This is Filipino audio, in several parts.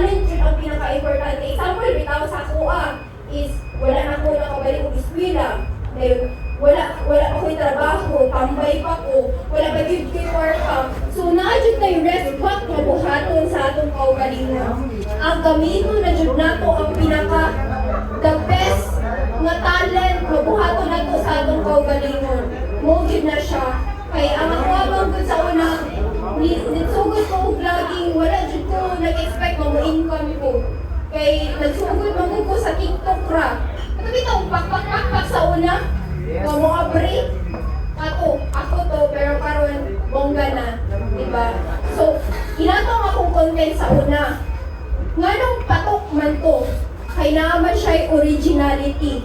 talent yun ang pinaka-importante. Example, bitaw sa kuha is wala na ko nakabalik og eskwela. Dahil wala pa ko'y trabaho, tambay pa ko, wala pa yun ko'y work up. So na-adjud na yung respect na buhaton sa atong kaugalingon. Ang gamiton na jud nato ang pinaka the best nga talent nga buhaton nato sa atong kaugalingon. Mo gid na siya. Kay ang ako abang sa una, nagsugod ko og vlogging, wala jud ko nag-expect na mo-income ko. Kay nagsugod man ko sa TikTok ra. Kato bitaw pak sa una. Nga mo abri. Ako to, pero karon bongga na, diba? So, inatong akong content sa una. Nganong patok man to, kay naman siya originality.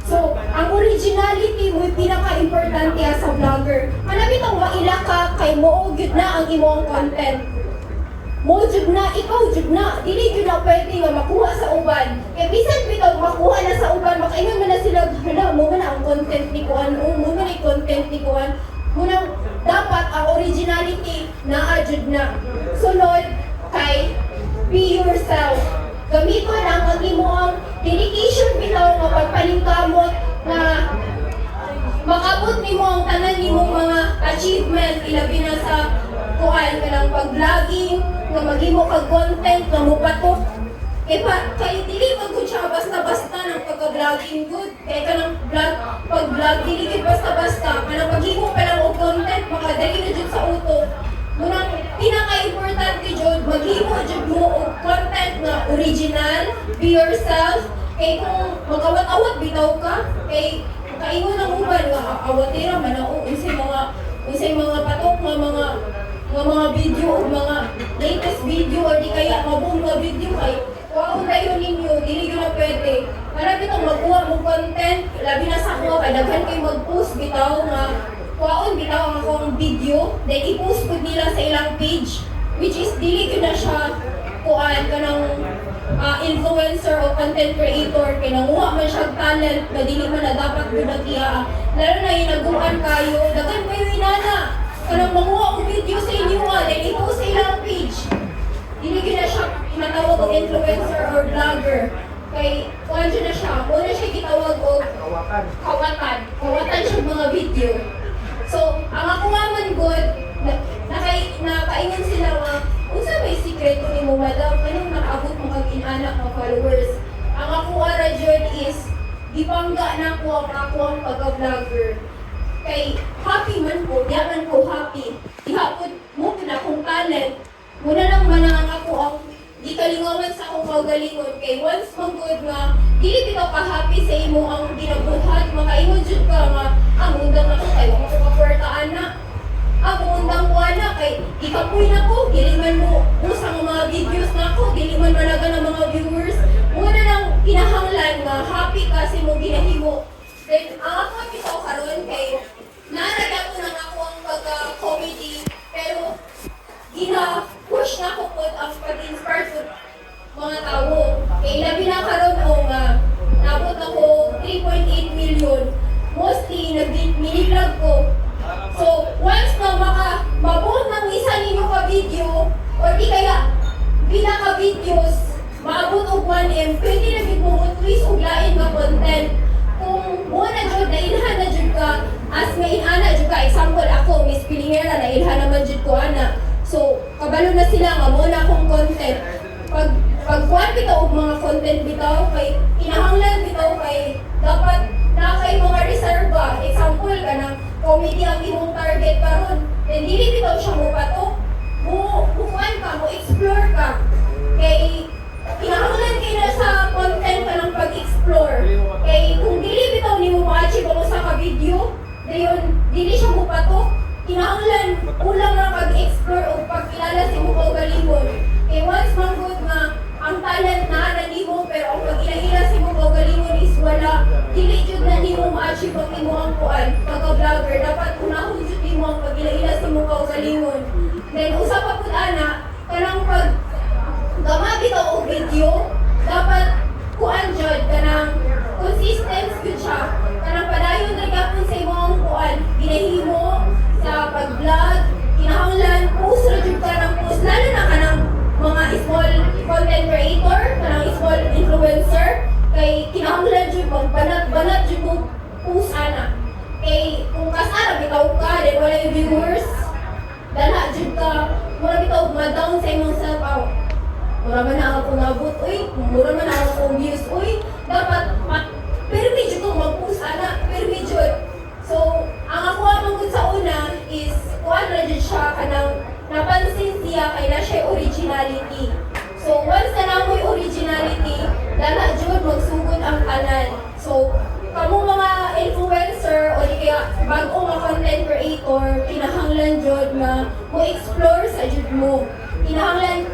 So, ang originality mo pinaka-importante sa vlogger. Manami itong maila ka kay mo gyud na ang imong content. Mo jud na, ikaw jud na, dili jud na pwede nga makuha sa uban. Kaya bisan bitaw makuha na sa uban, makaingon man na sila, hala, mo man ang content ni Kuan, mo man ang content ni Kuan. Munang dapat ang originality na jud na. Sunod kay be yourself. Gamiton ang imong dedication bitaw nga pagpalingkamot na makabot nimo ang tanan nimong mga achievement ilabi na sa kuan kanang pag-vlogging nga maghimo kag content nga mopatok kay dili man gud siya basta-basta ng pagka-vlogging good kay kanang pag-vlog dili gid basta-basta kanang paghimo pa lang og content makadali na jud sa utok munang pinaka-importante jud maghimo jud mo og content na original, be yourself kay kung magawat-awat bitaw ka kay kaingon ang uban nga awatira man ang unsay mga patok nga mga video o mga latest video or di kaya mabuong nga video kay wow dayon ninyo dili gyud na pwede para bitong magkuha mo content labi na sa ako kay daghan kay mag-post bitaw nga kuhaon bitaw ang akong video then i-post pud nila sa ilang page which is dili gyud na siya kuan kanang influencer o content creator kay nanguha man siya talent na dili man na dapat gyud nagiya lalo na hinaguan kayo daghan kayo inana kanang manguha og video sa inyo then i-post sa ilang page dili gyud na siya matawag og influencer or vlogger kay kuan na siya mo na siya gitawag og kawatan siya mga video so ang ako man good nakaingon sila nga unsa may sikreto nimo madam anong nakaabot mo kag inanak nga followers ang ako ara jud is gipangga na ko ang pagka-vlogger kay happy man ko diyan ko happy ihapon mo na akong talent muna lang man ang ako ang di kalingawan sa akong kaugalingon kay once man good nga dili bitaw ka happy sa imo ang ginabuhat makaingon jud ka nga ang undang ako kay wa ko kaportaan na ako undang ko ana kay ikapoy na ko dili man mo usang mga videos na ko dili man malaga ng mga viewers muna lang kinahanglan nga happy kasi mo ginahimo then ang ako bitaw karon kay naragya ko nang ako ang pagka-comedy pero gina-push na ko pod ang pag-inspire po mga tao kay labi na karon o nga nabot ako 3.8 million mostly nag-mini-vlog ko so, once na mabuot ng isa ninyo ka video or di kaya pinaka-videos maabot og 1M, pwede na gid mo twist og lain nga content. Kung mo na jud na ilhan na jud ka as may ana jud ka example ako Miss Pilingera na ilhan naman jud ko ana. So, kabalo na sila nga mo na akong content. Pag bitaw og mga content bitaw kay kinahanglan bitaw kay dapat na kay mga reserva. Example kanang comedy ang imong target karon then dili bitaw siya mo patok bukuan ka mo explore ka kay kinahanglan kay na sa content ka ng pag-explore kay kung dili bitaw nimo ma-achieve ang usa ka video dayon dili siya mo patok kinahanglan ulang na pag-explore o pagkilala sa imong kaugalingon kay once man good nga ang talent na nimo pero ang pag-ilaila sa imong kaugalingon is wala dili jud na nimo ma-achieve ang imong kuan pagka-vlogger dapat unahon jud nimo ang pag-ilaila sa imong kaugalingon then usa pa pud ana kanang pag gama bitaw og video dapat kuan jud kanang consistent jud siya kanang padayon ra gyapon sa imong kuan ginahimo sa pag-vlog kinahanglan post ra jud ka ng post lalo na kanang mga small content uy, mura man ako views, uy, dapat, pero medyo kung mag-post, ana, pero medyo, so, ang ako amang sa una is, kuhaan na dyan siya, kanang, napansin siya, kaya na siya originality. So, once na namoy originality, dala dyan magsugod ang kanan. So, kamo mga influencer o di kaya bagong mga content creator, kinahanglan dyan na mo explore sa dyan mo. Kinahanglan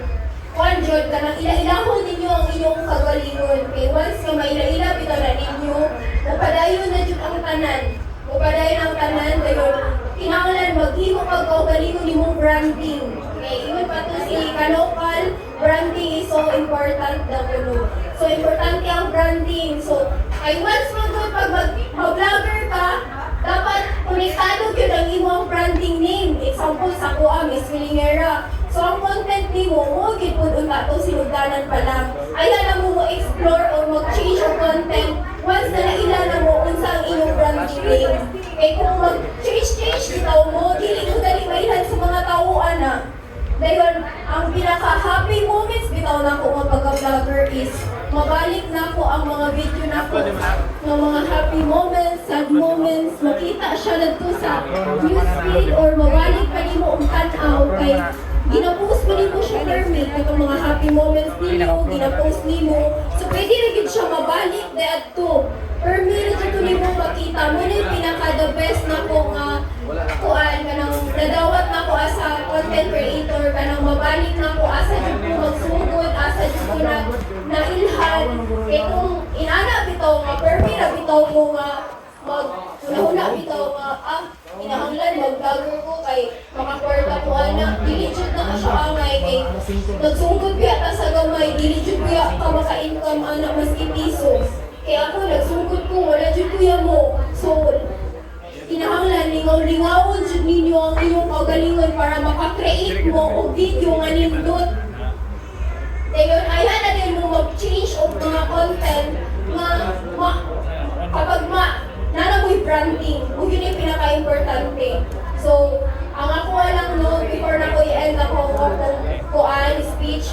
kuan dyan ka nang ila-ilahon ninyo ang inyong kagalingon. Okay, once nga maila-ila bitaw na ninyo, mapadayon na dyan ang tanan. Mapadayon ang tanan, dayon kinahanglan maghimo pagkaugalingon nimong branding. Okay, yun pa to si local branding is so important na kuno. So, importante ang branding. So, ay once mo doon pag mag-vlogger ka, dapat konektado yun ang imong branding name. Example, sa kuha, Miss Wilingera. So, ang content ni mo gipod unta to sinugdanan pa lang. Ayan na mo explore or mag-change ang content once na naila na mo unsa ang inyong branding name. Kaya kung mag-change bitaw mo, dili ko dali mailan sa mga tauan na. Dahil ang pinaka-happy moments bitaw na ko mga pagka-vlogger is mabalik na ko ang mga video na ko ng mga happy moments, sad moments, makita siya dito sa newsfeed or mabalik pa ni mo ang tanaw kay ginapost mo nimo siya Hermit itong mga happy moments nimo, ginapost nimo. So pwede na gid siya mabalik daadto. Hermit dito nimo makita mo na yung pinaka-the best na ko nga kuan kanang nadawat na ko as a content creator kanang mabalik na ko asa jud ko magsugod asa jud ko na ilhan kay kung inana bitaw nga permi na bitaw mo nga una bitaw nga kinahanglan mag-vlogger ko kay makakwarta ko ana dili jud na siya angay kay nagsugod biya ta sa gamay dili jud biya ka maka-income ana mas piso kay ako nagsugod ko wala jud kuya mo so kinahanglan lingaw-lingawon jud ninyo ang inyong kagalingon para maka-create mo og video nga nindot. Dayon ayan na din mo mag-change og mga content nga kapag nanamoy branding, ug yun yung pinaka-importante. So, ang ako lang no before na ko i-end ako kuan speech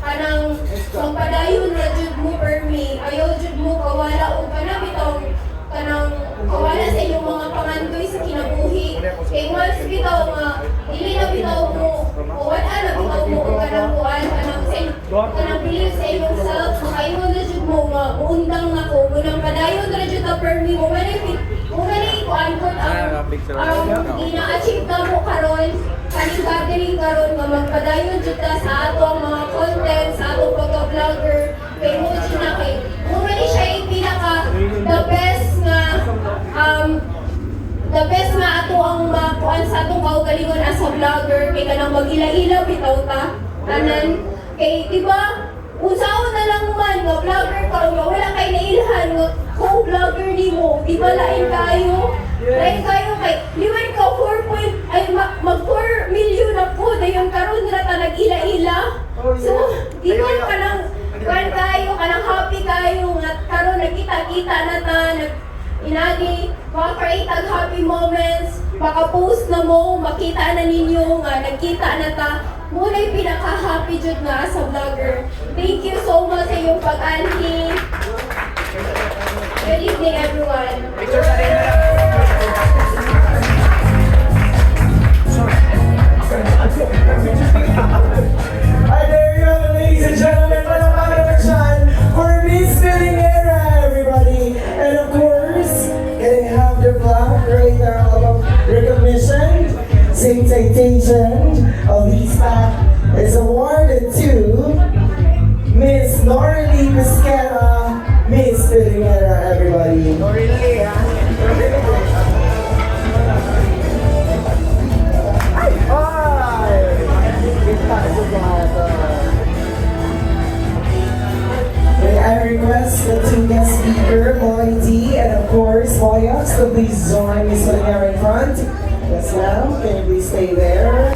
kanang magpadayon na jud mo per me ayaw jud mo kawala og kana bitaw kanang kawala sa inyong mga pangandoy sa kinabuhi. Kay once bitaw nga dili na bitaw mo o wala na bitaw mo og kanang kuan kanang believe sa inyong self makaingon na jud mo nga muundang na ko munang padayon na jud ta per me mo manay kuan ko ang ina-achieve na mo karon kaning gathering karon nga magpadayon jud ta sa ato ang mga content sa atong pagka-vlogger kay mo jud na kay mo man siya yung pinaka the best nga ato ang makuan sa atong kaugalingon as a vlogger kay kanang mag-ila-ila bitaw ta tanan kay diba unsaon na lang man nga vlogger ka nga wala kay nailhan nga co-vlogger nimo diba lain kayo kay liwan ka 4 million na po dayon karon na ta nag-ila-ila so diba kanang kuan kayo kanang happy kayo nga karon nagkita-kita na ta inagi, maka-create ang happy moments, maka-post na mo, makita na ninyo nga, nagkita na ta, muna yung pinaka-happy jud nga as a vlogger. Thank you so much sa iyong pag-anhi. Good evening everyone. Hi there, young ladies and gentlemen, for Miss Wilingera, everybody, and of course, they have the Black Creator of Recognition, Same Citation of these pack is awarded to Miss Noralie Pesquera, Miss Wilingera, everybody. Noralie, I request the two guest speaker, Moy D, and of course, Moyox, to please join Miss Wilingera in front. Yes, ma'am. Can you please stay there?